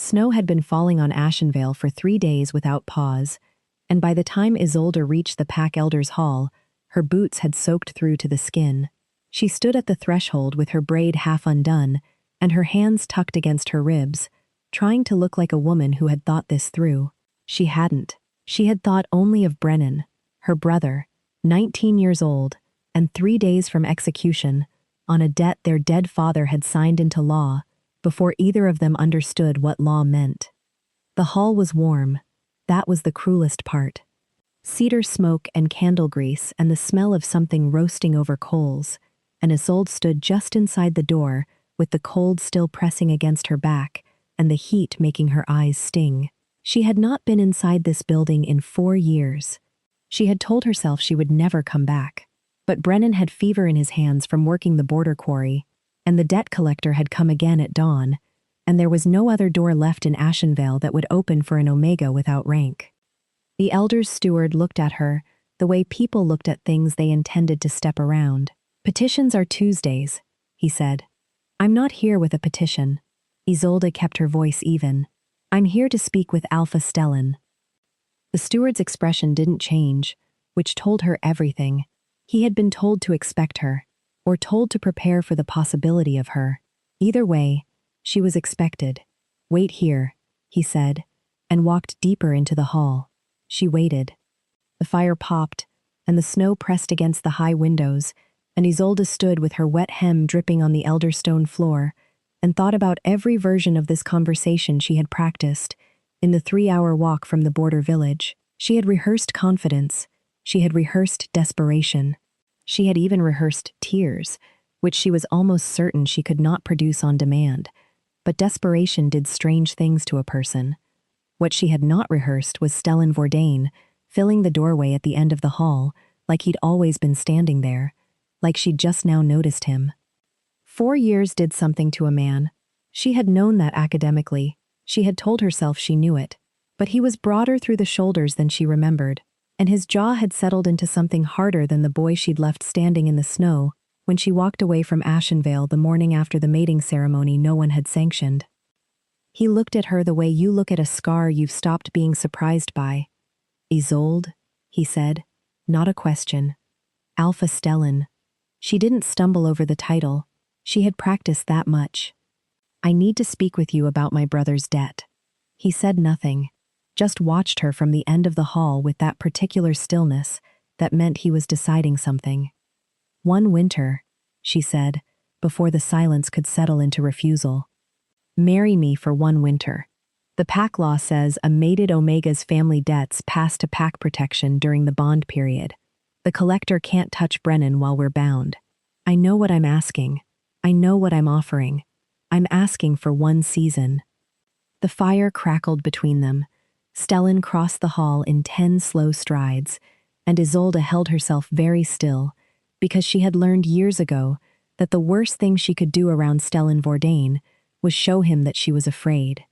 Snow had been falling on Ashenvale for 3 days without pause, and by the time Isolde reached the Pack Elders' Hall, her boots had soaked through to the skin. She stood at the threshold with her braid half undone and her hands tucked against her ribs, trying to look like a woman who had thought this through. She hadn't. She had thought only of Brennan, her brother, 19 years old, and 3 days from execution, on a debt their dead father had signed into law before either of them understood what law meant. The hall was warm. That was the cruelest part. Cedar smoke and candle grease and the smell of something roasting over coals, and Isolde stood just inside the door with the cold still pressing against her back and the heat making her eyes sting. She had not been inside this building in 4 years. She had told herself she would never come back. But Brennan had fever in his hands from working the border quarry, and the debt collector had come again at dawn, and there was no other door left in Ashenvale that would open for an Omega without rank. The Elders' steward looked at her the way people looked at things they intended to step around. "Petitions are Tuesdays," he said. "I'm not here with a petition." Isolde kept her voice even. "I'm here to speak with Alpha Stellan." The steward's expression didn't change, which told her everything. He had been told to expect her, or told to prepare for the possibility of her. Either way, she was expected. "Wait here," he said, and walked deeper into the hall. She waited. The fire popped, and the snow pressed against the high windows, and Isolde stood with her wet hem dripping on the elder stone floor, and thought about every version of this conversation she had practiced in the 3-hour walk from the border village. She had rehearsed confidence. She had rehearsed desperation. She had even rehearsed tears, which she was almost certain she could not produce on demand. But desperation did strange things to a person. What she had not rehearsed was Stellan Vordain, filling the doorway at the end of the hall, like he'd always been standing there, like she'd just now noticed him. 4 years did something to a man. She had known that academically. She had told herself she knew it. But he was broader through the shoulders than she remembered, and his jaw had settled into something harder than the boy she'd left standing in the snow when she walked away from Ashenvale the morning after the mating ceremony no one had sanctioned. He looked at her the way you look at a scar you've stopped being surprised by. "Isolde," he said, not a question. "Alpha Stellan." She didn't stumble over the title. She had practiced that much. "I need to speak with you about my brother's debt." He said nothing, just watched her from the end of the hall with that particular stillness that meant he was deciding something. "1 winter," she said, before the silence could settle into refusal. "Marry me for 1 winter. The Pack law says a mated Omega's family debts pass to Pack protection during the bond period. The collector can't touch Brennan while we're bound. I know what I'm asking. I know what I'm offering. I'm asking for 1 season." The fire crackled between them. Stellan crossed the hall in 10 slow strides, and Isolde held herself very still, because she had learned years ago that the worst thing she could do around Stellan Vordain was show him that she was afraid.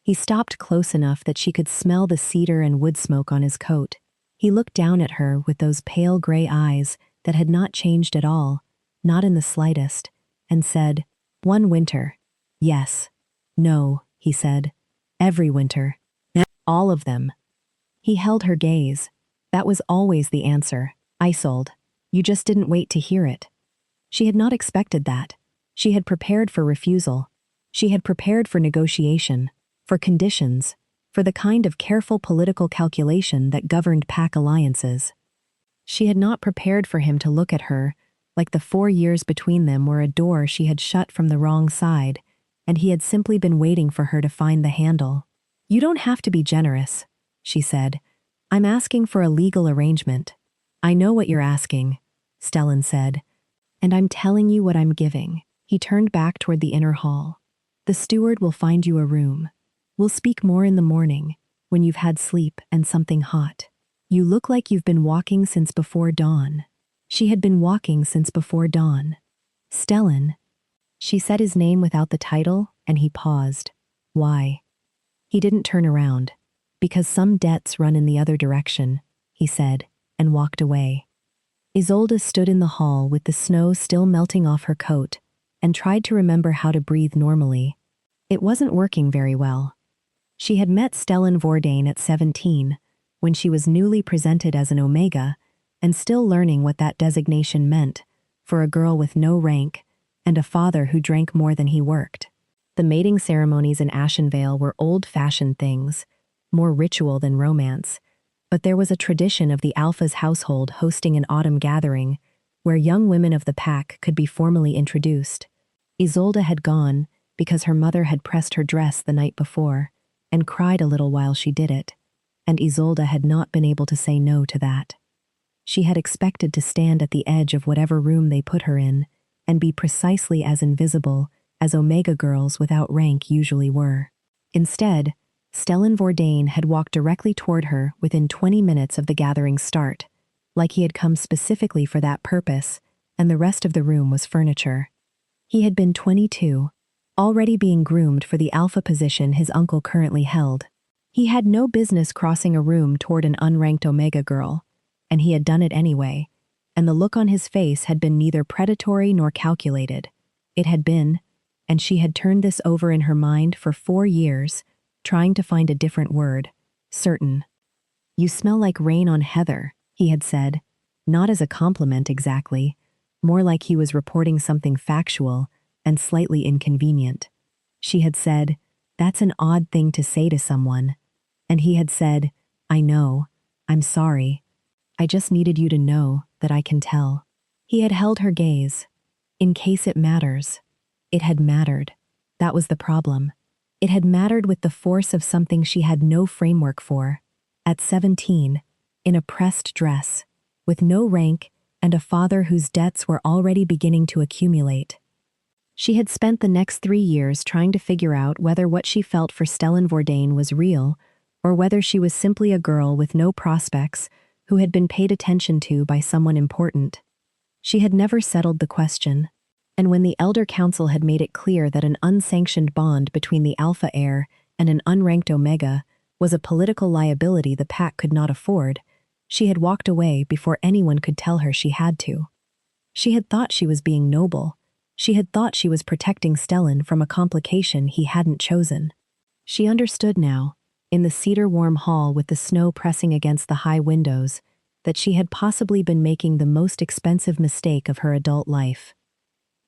He stopped close enough that she could smell the cedar and wood smoke on his coat. He looked down at her with those pale gray eyes that had not changed at all, not in the slightest, and said, "1 winter. Yes. No," he said. "Every winter. All of them." He held her gaze. That was always the answer. "Isolde, you just didn't wait to hear it." She had not expected that. She had prepared for refusal. She had prepared for negotiation, for conditions, for the kind of careful political calculation that governed Pack alliances. She had not prepared for him to look at her like the 4 years between them were a door she had shut from the wrong side, and he had simply been waiting for her to find the handle. "You don't have to be generous," she said. "I'm asking for a legal arrangement." "I know what you're asking," Stellan said, "and I'm telling you what I'm giving." He turned back toward the inner hall. "The steward will find you a room. We'll speak more in the morning, when you've had sleep and something hot. You look like you've been walking since before dawn." She had been walking since before dawn. "Stellan." She said his name without the title, and he paused. "Why?" He didn't turn around. "Because some debts run in the other direction," he said, and walked away. Isolde stood in the hall with the snow still melting off her coat, and tried to remember how to breathe normally. It wasn't working very well. She had met Stellan Vordain at 17, when she was newly presented as an Omega, and still learning what that designation meant for a girl with no rank and a father who drank more than he worked. The mating ceremonies in Ashenvale were old-fashioned things, more ritual than romance, but there was a tradition of the Alpha's household hosting an autumn gathering where young women of the pack could be formally introduced. Isolde had gone because her mother had pressed her dress the night before and cried a little while she did it, and Isolde had not been able to say no to that. She had expected to stand at the edge of whatever room they put her in and be precisely as invisible as Omega girls without rank usually were. Instead, Stellan Vordain had walked directly toward her within 20 minutes of the gathering's start, like he had come specifically for that purpose, and the rest of the room was furniture. He had been 22, already being groomed for the alpha position his uncle currently held. He had no business crossing a room toward an unranked Omega girl, and he had done it anyway, and the look on his face had been neither predatory nor calculated. It had been, and she had turned this over in her mind for 4 years, trying to find a different word, certain. "You smell like rain on heather," he had said, not as a compliment exactly, more like he was reporting something factual and slightly inconvenient. She had said, "That's an odd thing to say to someone," and he had said, "I know, I'm sorry. I just needed you to know that I can tell." He had held her gaze. In case it matters. It had mattered. That was the problem. It had mattered with the force of something she had no framework for. At 17, in a pressed dress, with no rank and a father whose debts were already beginning to accumulate. She had spent the next 3 years trying to figure out whether what she felt for Stellan Vordain was real, or whether she was simply a girl with no prospects who had been paid attention to by someone important. She had never settled the question, and when the Elder Council had made it clear that an unsanctioned bond between the Alpha heir and an unranked Omega was a political liability the pack could not afford, she had walked away before anyone could tell her she had to. She had thought she was being noble. She had thought she was protecting Stellan from a complication he hadn't chosen. She understood now, in the cedar-warm hall with the snow pressing against the high windows, that she had possibly been making the most expensive mistake of her adult life.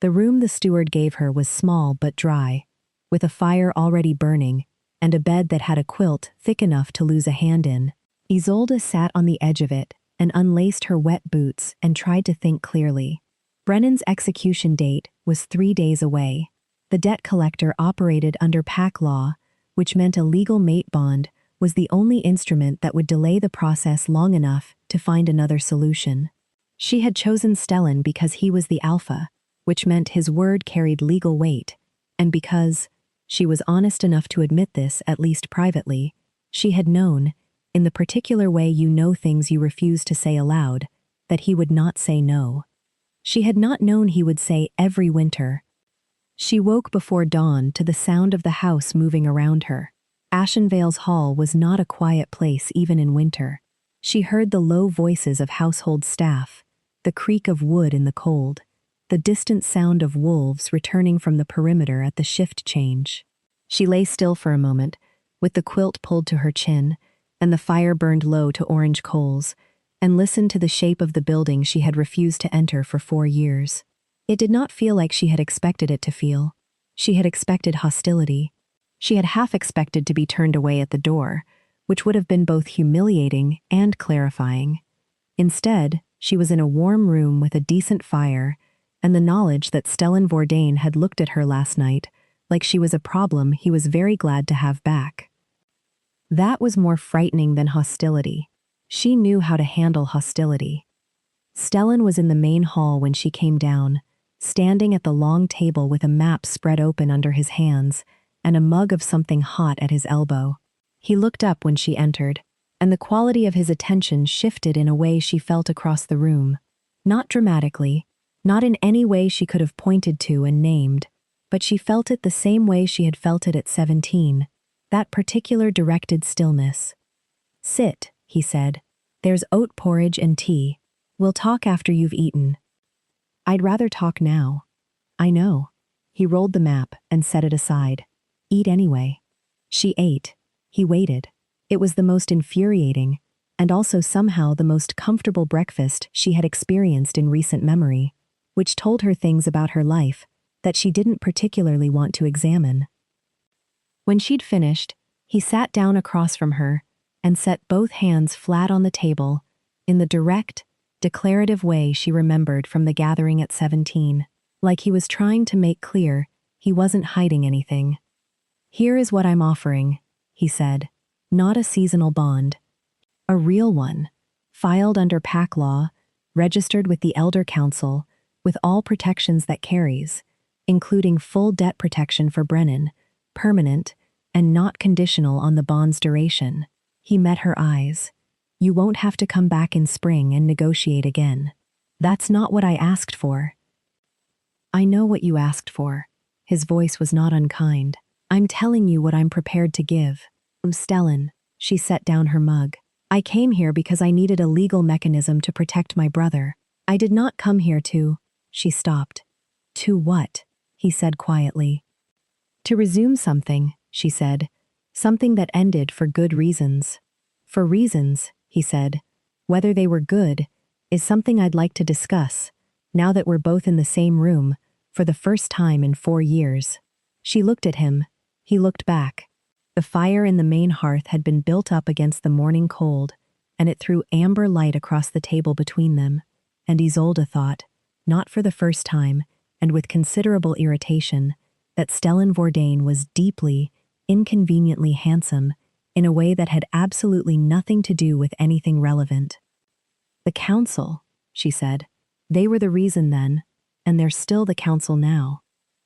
The room the steward gave her was small but dry, with a fire already burning, and a bed that had a quilt thick enough to lose a hand in. Isolde sat on the edge of it and unlaced her wet boots and tried to think clearly. Brennan's execution date was 3 days away. The debt collector operated under pack law, which meant a legal mate bond was the only instrument that would delay the process long enough to find another solution. She had chosen Stellan because he was the alpha, which meant his word carried legal weight, and because, she was honest enough to admit this at least privately, she had known, in the particular way you know things you refuse to say aloud, that he would not say no. She had not known he would say every winter. She woke before dawn to the sound of the house moving around her. Ashenvale's hall was not a quiet place even in winter. She heard the low voices of household staff, the creak of wood in the cold, the distant sound of wolves returning from the perimeter at the shift change. She lay still for a moment, with the quilt pulled to her chin, and the fire burned low to orange coals, and listened to the shape of the building she had refused to enter for 4 years. It did not feel like she had expected it to feel. She had expected hostility. She had half expected to be turned away at the door, which would have been both humiliating and clarifying. Instead, she was in a warm room with a decent fire, and the knowledge that Stellan Vordain had looked at her last night like she was a problem he was very glad to have back. That was more frightening than hostility. She knew how to handle hostility. Stellan was in the main hall when she came down, standing at the long table with a map spread open under his hands and a mug of something hot at his elbow. He looked up when she entered, and the quality of his attention shifted in a way she felt across the room. Not dramatically, not in any way she could have pointed to and named, but she felt it the same way she had felt it at 17, that particular directed stillness. "Sit," he said. "There's oat porridge and tea. We'll talk after you've eaten." "I'd rather talk now." "I know." He rolled the map and set it aside. "Eat anyway." She ate. He waited. It was the most infuriating, and also somehow the most comfortable breakfast she had experienced in recent memory, which told her things about her life that she didn't particularly want to examine. When she'd finished, he sat down across from her and set both hands flat on the table in the direct, declarative way she remembered from the gathering at 17, like he was trying to make clear he wasn't hiding anything. "Here is what I'm offering," he said. "Not a seasonal bond. A real one, filed under PAC law, registered with the Elder Council, with all protections that carries, including full debt protection for Brennan, permanent, and not conditional on the bond's duration." He met her eyes. "You won't have to come back in spring and negotiate again. That's not what I asked for." "I know what you asked for." His voice was not unkind. "I'm telling you what I'm prepared to give." "Stellan," she set down her mug. "I came here because I needed a legal mechanism to protect my brother. I did not come here to—" She stopped. "To what?" he said quietly. "To resume something," she said. "Something that ended for good reasons." "For reasons," he said, "whether they were good, is something I'd like to discuss, now that we're both in the same room, for the first time in 4 years." She looked at him. He looked back. The fire in the main hearth had been built up against the morning cold, and it threw amber light across the table between them, and Isolde thought, not for the first time, and with considerable irritation, that Stellan Vordain was deeply, inconveniently handsome in a way that had absolutely nothing to do with anything relevant. "The council," she said. "They were the reason then, and they're still the council now."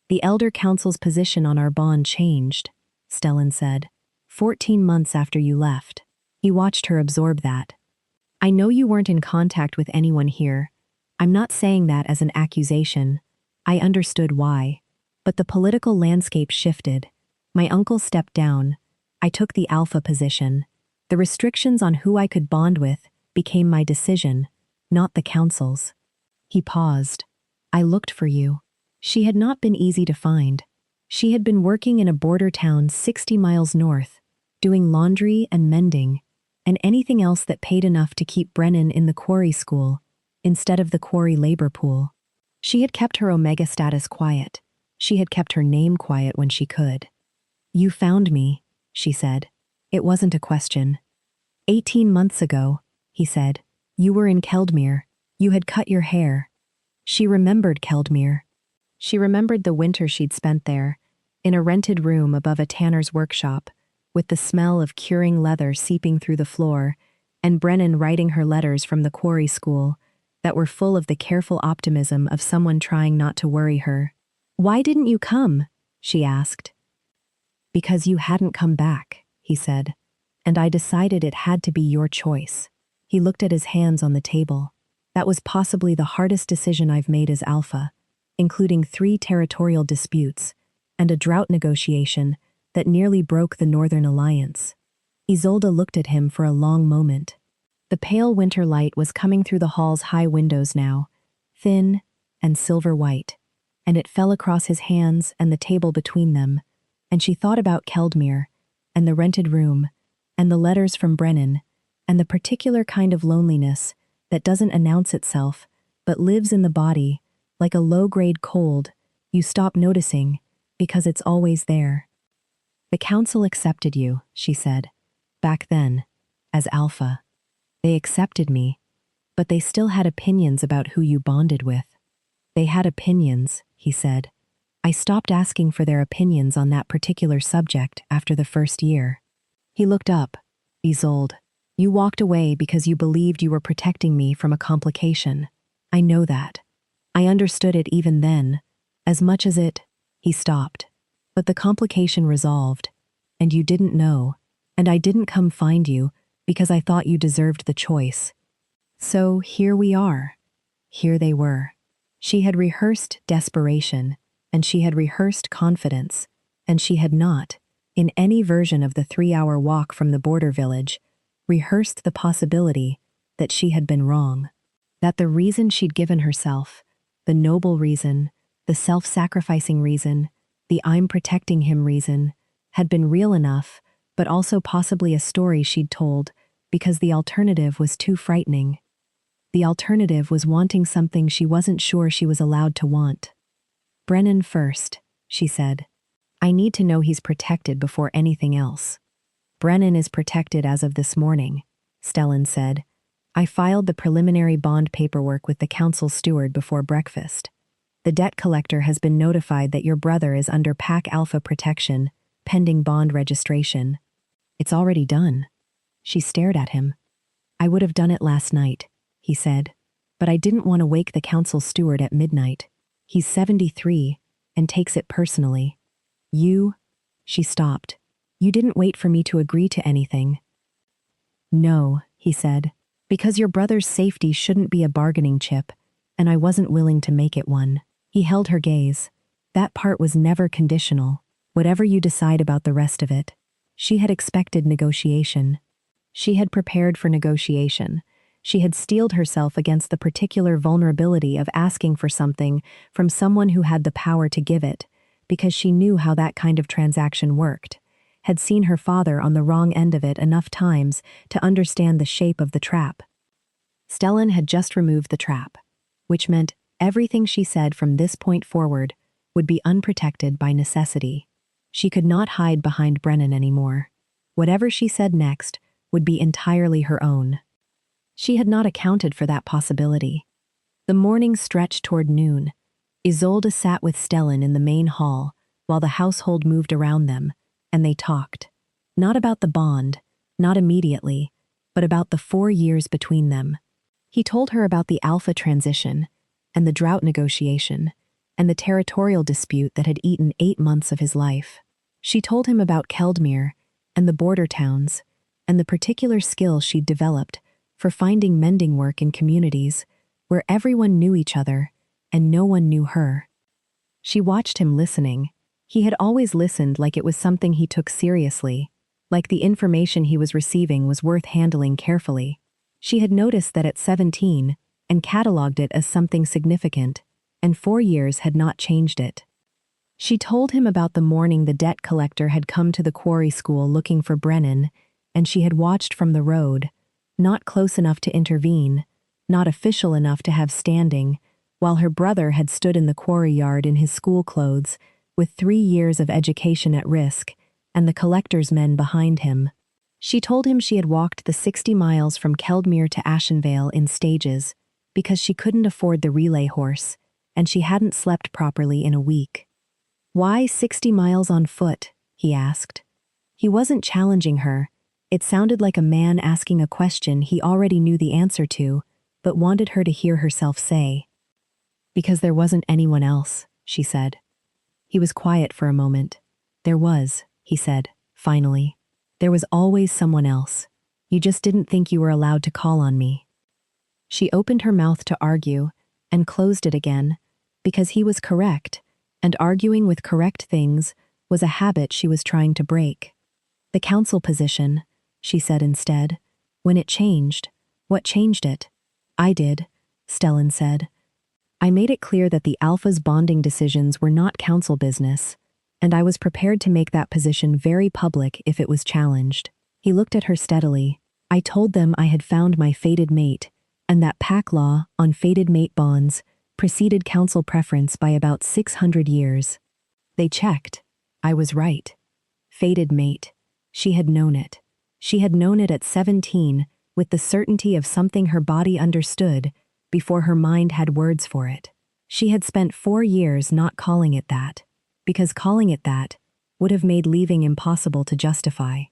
"The Elder Council's position on our bond changed," Stellan said, 14 months after you left." He watched her absorb that. "I know you weren't in contact with anyone here. I'm not saying that as an accusation. I understood why. But the political landscape shifted. My uncle stepped down. I took the alpha position. The restrictions on who I could bond with became my decision, not the council's." He paused. "I looked for you." She had not been easy to find. She had been working in a border town 60 miles north, doing laundry and mending, and anything else that paid enough to keep Brennan in the quarry school, instead of the quarry labor pool. She had kept her Omega status quiet. She had kept her name quiet when she could. "You found me," she said. It wasn't a question. 18 months ago," he said. "You were in Keldmere. You had cut your hair." She remembered Keldmere. She remembered the winter she'd spent there, in a rented room above a tanner's workshop, with the smell of curing leather seeping through the floor, and Brennan writing her letters from the quarry school that were full of the careful optimism of someone trying not to worry her. "Why didn't you come?" she asked. "Because you hadn't come back," he said, "and I decided it had to be your choice." He looked at his hands on the table. "That was possibly the hardest decision I've made as Alpha, including 3 territorial disputes and a drought negotiation that nearly broke the Northern Alliance." Isolde looked at him for a long moment. The pale winter light was coming through the hall's high windows now, thin and silver white, and it fell across his hands and the table between them, and she thought about Keldmere, and the rented room, and the letters from Brennan, and the particular kind of loneliness that doesn't announce itself, but lives in the body, like a low-grade cold you stop noticing because it's always there. "The council accepted you," she said, "back then, as Alpha. They accepted me, but they still had opinions about who you bonded with." "They had opinions," he said. "I stopped asking for their opinions on that particular subject after the first year." He looked up. "Isolde, you walked away because you believed you were protecting me from a complication. I know that. I understood it even then, as much as it—" He stopped. "But the complication resolved, and you didn't know, and I didn't come find you because I thought you deserved the choice. So here we are." Here they were. She had rehearsed desperation, and she had rehearsed confidence, and she had not, in any version of the 3-hour walk from the border village, rehearsed the possibility that she had been wrong. That the reason she'd given herself, the noble reason, the self-sacrificing reason, the I'm protecting him reason, had been real enough, but also possibly a story she'd told, because the alternative was too frightening. The alternative was wanting something she wasn't sure she was allowed to want. "Brennan first," she said. "I need to know he's protected before anything else." "Brennan is protected as of this morning," Stellan said. "I filed the preliminary bond paperwork with the council steward before breakfast. The debt collector has been notified that your brother is under PAC Alpha protection, pending bond registration." "It's already done." She stared at him. "I would have done it last night," he said, "but I didn't want to wake the council steward at midnight. He's 73 and takes it personally." "You—" She stopped. "You didn't wait for me to agree to anything." "No," he said, "because your brother's safety shouldn't be a bargaining chip, and I wasn't willing to make it one." He held her gaze. "That part was never conditional. Whatever you decide about the rest of it." She had expected negotiation. She had prepared for negotiation. She had steeled herself against the particular vulnerability of asking for something from someone who had the power to give it, because she knew how that kind of transaction worked, had seen her father on the wrong end of it enough times to understand the shape of the trap. Stellan had just removed the trap, which meant everything she said from this point forward would be unprotected by necessity. She could not hide behind Brennan anymore. Whatever she said next would be entirely her own. She had not accounted for that possibility. The morning stretched toward noon. Isolde sat with Stellan in the main hall while the household moved around them, and they talked. Not about the bond, not immediately, but about the 4 years between them. He told her about the Alpha transition, and the drought negotiation, and the territorial dispute that had eaten 8 months of his life. She told him about Keldmere and the border towns, and the particular skill she'd developed for finding mending work in communities where everyone knew each other and no one knew her. She watched him listening. He had always listened like it was something he took seriously, like the information he was receiving was worth handling carefully. She had noticed that at 17 and catalogued it as something significant, and 4 years had not changed it. She told him about the morning the debt collector had come to the quarry school looking for Brennan, and she had watched from the road, not close enough to intervene, not official enough to have standing, while her brother had stood in the quarry yard in his school clothes, with 3 years of education at risk, and the collector's men behind him. She told him she had walked the 60 miles from Keldmere to Ashenvale in stages, because she couldn't afford the relay horse, and she hadn't slept properly in a week. "Why 60 miles on foot?" he asked. He wasn't challenging her. It sounded like a man asking a question he already knew the answer to, but wanted her to hear herself say. "Because there wasn't anyone else," she said. He was quiet for a moment. "There was," he said, finally. "There was always someone else. You just didn't think you were allowed to call on me." She opened her mouth to argue, and closed it again, because he was correct, and arguing with correct things was a habit she was trying to break. "The council position," she said instead. "When it changed, what changed it?" "I did," Stellan said. "I made it clear that the Alpha's bonding decisions were not council business, and I was prepared to make that position very public if it was challenged." He looked at her steadily. "I told them I had found my fated mate, and that PAC law on fated mate bonds preceded council preference by about 600 years. They checked. I was right. Fated mate. She had known it. She had known it at 17, with the certainty of something her body understood before her mind had words for it. She had spent 4 years not calling it that, because calling it that would have made leaving impossible to justify.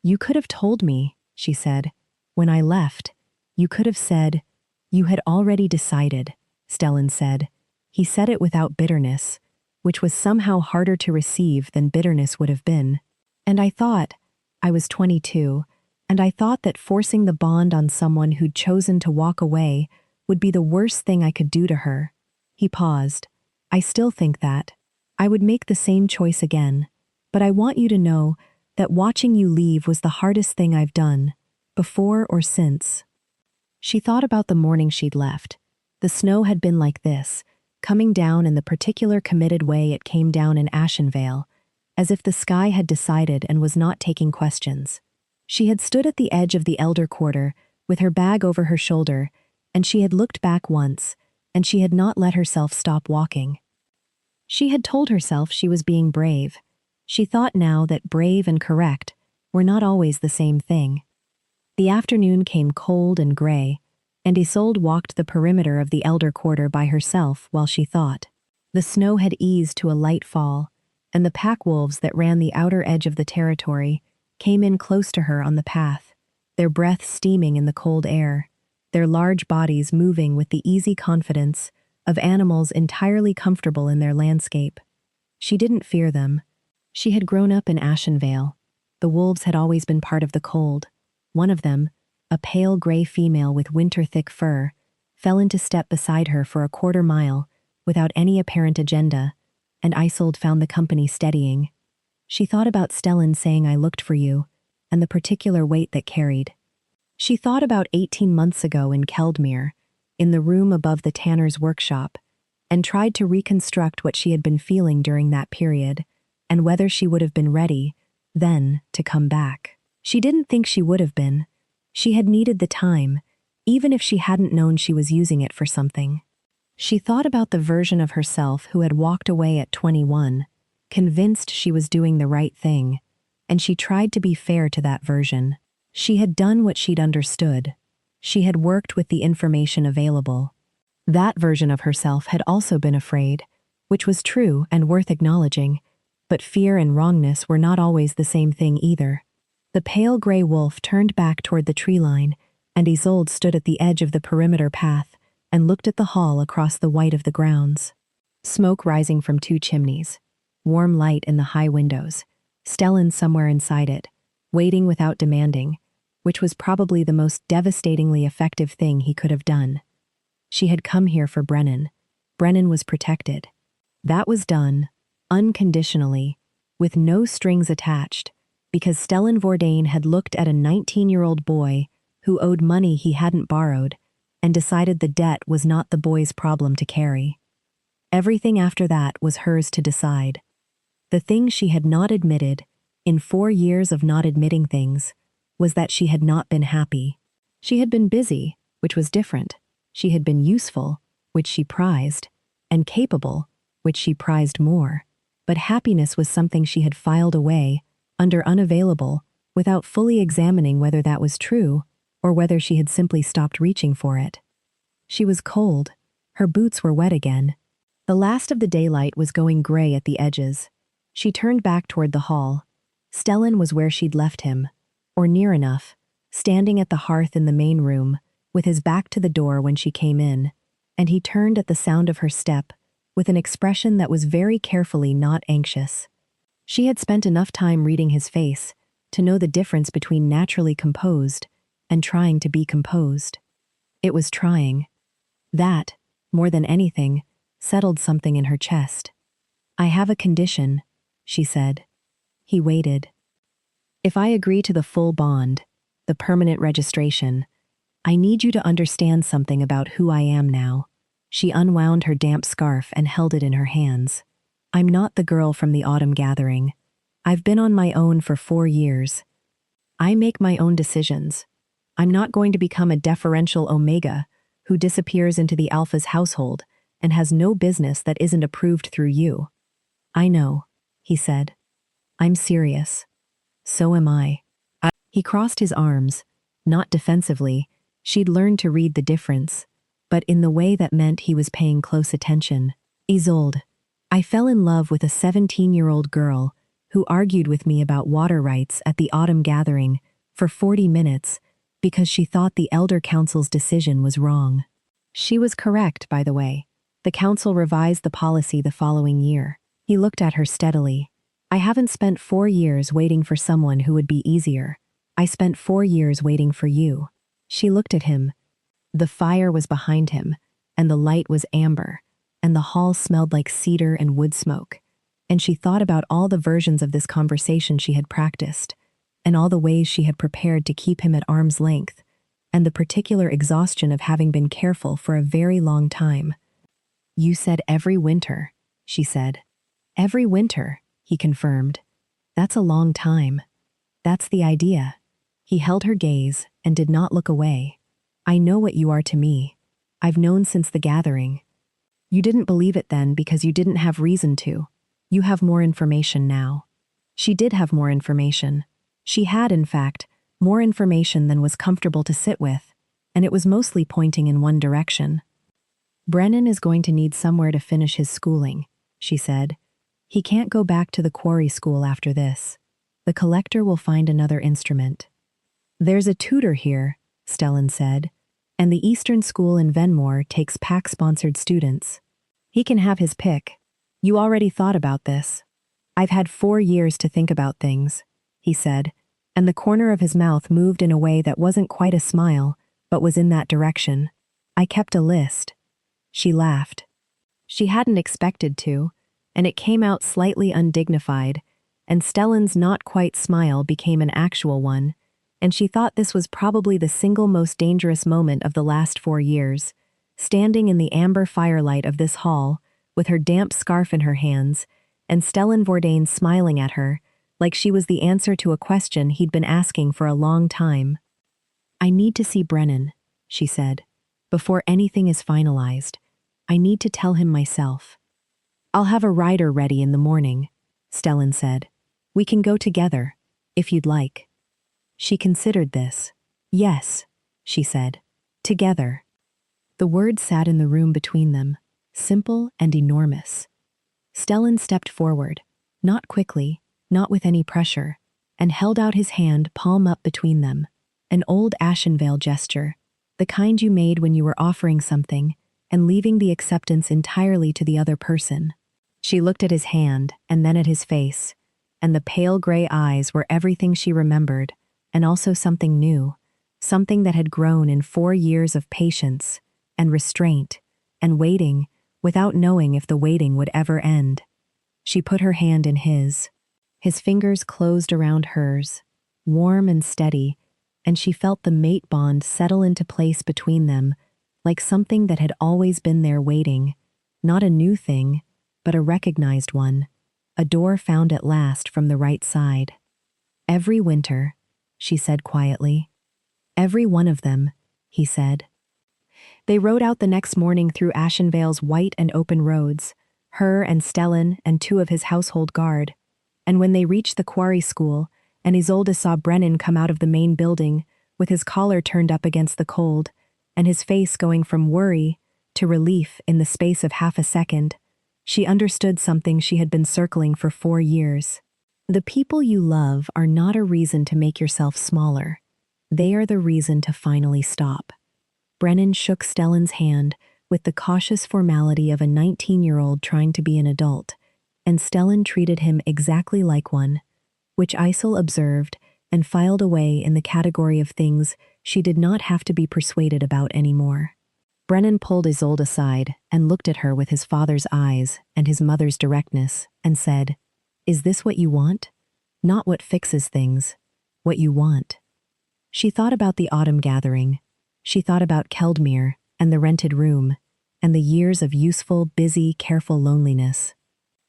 "You could have told me," she said. "When I left, you could have said—" "You had already decided," Stellan said. He said it without bitterness, which was somehow harder to receive than bitterness would have been. "And I was 22, and I thought that forcing the bond on someone who'd chosen to walk away would be the worst thing I could do to her." He paused. "I still think that. I would make the same choice again, but I want you to know that watching you leave was the hardest thing I've done, before or since." She thought about the morning she'd left. The snow had been like this, coming down in the particular committed way it came down in Ashenvale, as if the sky had decided and was not taking questions. She had stood at the edge of the elder quarter, with her bag over her shoulder, and she had looked back once, and she had not let herself stop walking. She had told herself she was being brave. She thought now that brave and correct were not always the same thing. The afternoon came cold and gray, and Isolde walked the perimeter of the elder quarter by herself while she thought. The snow had eased to a light fall, and the pack wolves that ran the outer edge of the territory came in close to her on the path, their breath steaming in the cold air, their large bodies moving with the easy confidence of animals entirely comfortable in their landscape. She didn't fear them. She had grown up in Ashenvale. The wolves had always been part of the cold. One of them, a pale gray female with winter-thick fur, fell into step beside her for a quarter mile without any apparent agenda, and Isolde found the company steadying. She thought about Stellan saying "I looked for you," and the particular weight that carried. She thought about 18 months ago in Keldmere, in the room above the tanner's workshop, and tried to reconstruct what she had been feeling during that period, and whether she would have been ready, then, to come back. She didn't think she would have been. She had needed the time, even if she hadn't known she was using it for something. She thought about the version of herself who had walked away at 21, convinced she was doing the right thing, and she tried to be fair to that version. She had done what she'd understood. She had worked with the information available. That version of herself had also been afraid, which was true and worth acknowledging, but fear and wrongness were not always the same thing either. The pale gray wolf turned back toward the tree line, and Isolde stood at the edge of the perimeter path and looked at the hall across the white of the grounds. Smoke rising from 2 chimneys, warm light in the high windows, Stellan somewhere inside it, waiting without demanding, which was probably the most devastatingly effective thing he could have done. She had come here for Brennan. Brennan was protected. That was done, unconditionally, with no strings attached, because Stellan Vordain had looked at a 19-year-old boy who owed money he hadn't borrowed and decided the debt was not the boy's problem to carry. Everything after that was hers to decide. The thing she had not admitted, in 4 years of not admitting things, was that she had not been happy. She had been busy, which was different. She had been useful, which she prized, and capable, which she prized more. But happiness was something she had filed away, under unavailable, without fully examining whether that was true or whether she had simply stopped reaching for it. She was cold. Her boots were wet again. The last of the daylight was going gray at the edges. She turned back toward the hall. Stellan was where she'd left him, or near enough, standing at the hearth in the main room, with his back to the door when she came in, and he turned at the sound of her step, with an expression that was very carefully not anxious. She had spent enough time reading his face to know the difference between naturally composed and trying to be composed. It was trying. That, more than anything, settled something in her chest. "I have a condition," she said. He waited. "If I agree to the full bond, the permanent registration, I need you to understand something about who I am now." She unwound her damp scarf and held it in her hands. "I'm not the girl from the autumn gathering. I've been on my own for 4 years. I make my own decisions. I'm not going to become a deferential Omega who disappears into the Alpha's household and has no business that isn't approved through you." "I know," he said. "I'm serious. So am I." He crossed his arms, not defensively. She'd learned to read the difference, but in the way that meant he was paying close attention. "Isolde, I fell in love with a 17-year-old girl who argued with me about water rights at the autumn gathering for 40 minutes because she thought the Elder Council's decision was wrong. She was correct, by the way. The council revised the policy the following year." He looked at her steadily. "I haven't spent 4 years waiting for someone who would be easier. I spent 4 years waiting for you." She looked at him. The fire was behind him, and the light was amber, and the hall smelled like cedar and wood smoke. And she thought about all the versions of this conversation she had practiced, and all the ways she had prepared to keep him at arm's length, and the particular exhaustion of having been careful for a very long time. "You said every winter," she said. "Every winter," he confirmed. That's a long time. That's the idea. He held her gaze and did not look away. I know what you are to me. I've known since the gathering. You didn't believe it then because you didn't have reason to. You have more information now. She did have more information. She had, in fact, more information than was comfortable to sit with, and it was mostly pointing in one direction. Brennan is going to need somewhere to finish his schooling, she said. He can't go back to the quarry school after this. The collector will find another instrument. There's a tutor here, Stellan said, and the Eastern School in Venmore takes PAC-sponsored students. He can have his pick. You already thought about this. I've had 4 years to think about things, he said, and the corner of his mouth moved in a way that wasn't quite a smile, but was in that direction. I kept a list. She laughed. She hadn't expected to, and it came out slightly undignified, and Stellan's not-quite smile became an actual one, and she thought this was probably the single most dangerous moment of the last 4 years, standing in the amber firelight of this hall, with her damp scarf in her hands, and Stellan Vordain smiling at her, like she was the answer to a question he'd been asking for a long time. I need to see Brennan, she said, before anything is finalized. I need to tell him myself. I'll have a rider ready in the morning, Stellan said. We can go together, if you'd like. She considered this. Yes, she said. Together. The words sat in the room between them, simple and enormous. Stellan stepped forward, not quickly, not with any pressure, and held out his hand palm up between them, an old Ashenvale gesture, the kind you made when you were offering something and leaving the acceptance entirely to the other person. She looked at his hand and then at his face, and the pale gray eyes were everything she remembered, and also something new, something that had grown in 4 years of patience and restraint and waiting without knowing if the waiting would ever end. She put her hand in his. His fingers closed around hers, warm and steady, and she felt the mate bond settle into place between them, like something that had always been there waiting, not a new thing, but a recognized one, a door found at last from the right side. Every winter, she said quietly. Every one of them, he said. They rode out the next morning through Ashenvale's white and open roads, her and Stellan and 2 of his household guard, and when they reached the quarry school, and Isolde saw Brennan come out of the main building, with his collar turned up against the cold, and his face going from worry to relief in the space of half a second, she understood something she had been circling for 4 years. The people you love are not a reason to make yourself smaller. They are the reason to finally stop. Brennan shook Stellan's hand with the cautious formality of a 19-year-old trying to be an adult, and Stellan treated him exactly like one, which Isol observed and filed away in the category of things she did not have to be persuaded about anymore. Brennan pulled Isolde aside and looked at her with his father's eyes and his mother's directness and said, Is this what you want? Not what fixes things, what you want. She thought about the autumn gathering. She thought about Keldmere and the rented room and the years of useful, busy, careful loneliness.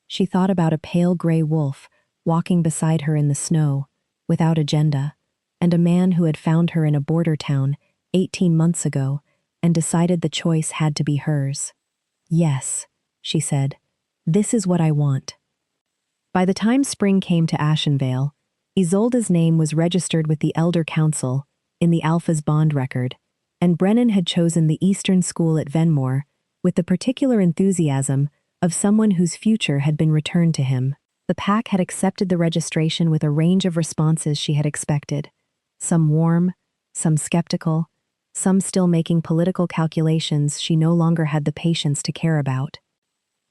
She thought about a pale gray wolf walking beside her in the snow, without agenda, and a man who had found her in a border town 18 months ago and decided the choice had to be hers. Yes, she said, this is what I want. By the time spring came to Ashenvale, Isolde's name was registered with the Elder Council in the Alpha's bond record, and Brennan had chosen the Eastern School at Venmore with the particular enthusiasm of someone whose future had been returned to him. The PAC had accepted the registration with a range of responses she had expected, some warm, some skeptical, some still making political calculations she no longer had the patience to care about.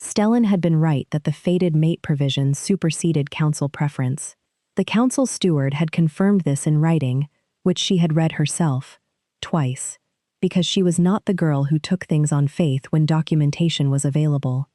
Stellan had been right that the fated mate provision superseded council preference. The council steward had confirmed this in writing, which she had read herself, twice, because she was not the girl who took things on faith when documentation was available.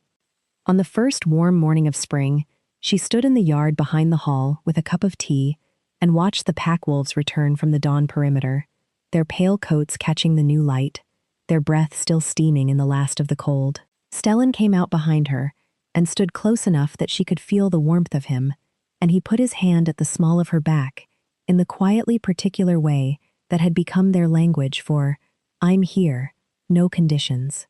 On the first warm morning of spring, she stood in the yard behind the hall with a cup of tea and watched the pack wolves return from the dawn perimeter, their pale coats catching the new light, their breath still steaming in the last of the cold. Stellan came out behind her and stood close enough that she could feel the warmth of him, and he put his hand at the small of her back in the quietly particular way that had become their language for, "I'm here, no conditions."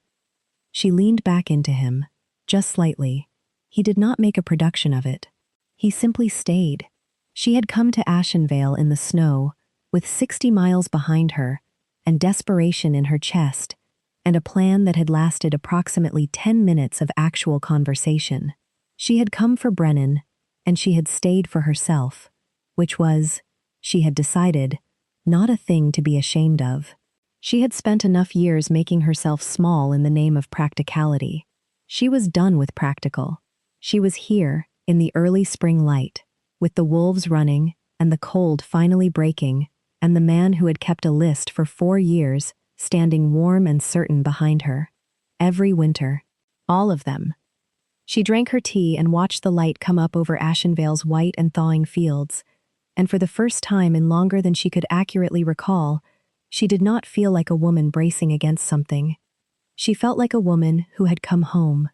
She leaned back into him, just slightly. He did not make a production of it. He simply stayed. She had come to Ashenvale in the snow, with 60 miles behind her, and desperation in her chest, and a plan that had lasted approximately 10 minutes of actual conversation. She had come for Brennan, and she had stayed for herself, which was, she had decided, not a thing to be ashamed of. She had spent enough years making herself small in the name of practicality. She was done with practical. She was here, in the early spring light, with the wolves running, and the cold finally breaking, and the man who had kept a list for 4 years, standing warm and certain behind her. Every winter. All of them. She drank her tea and watched the light come up over Ashenvale's white and thawing fields, and for the first time in longer than she could accurately recall, she did not feel like a woman bracing against something. She felt like a woman who had come home.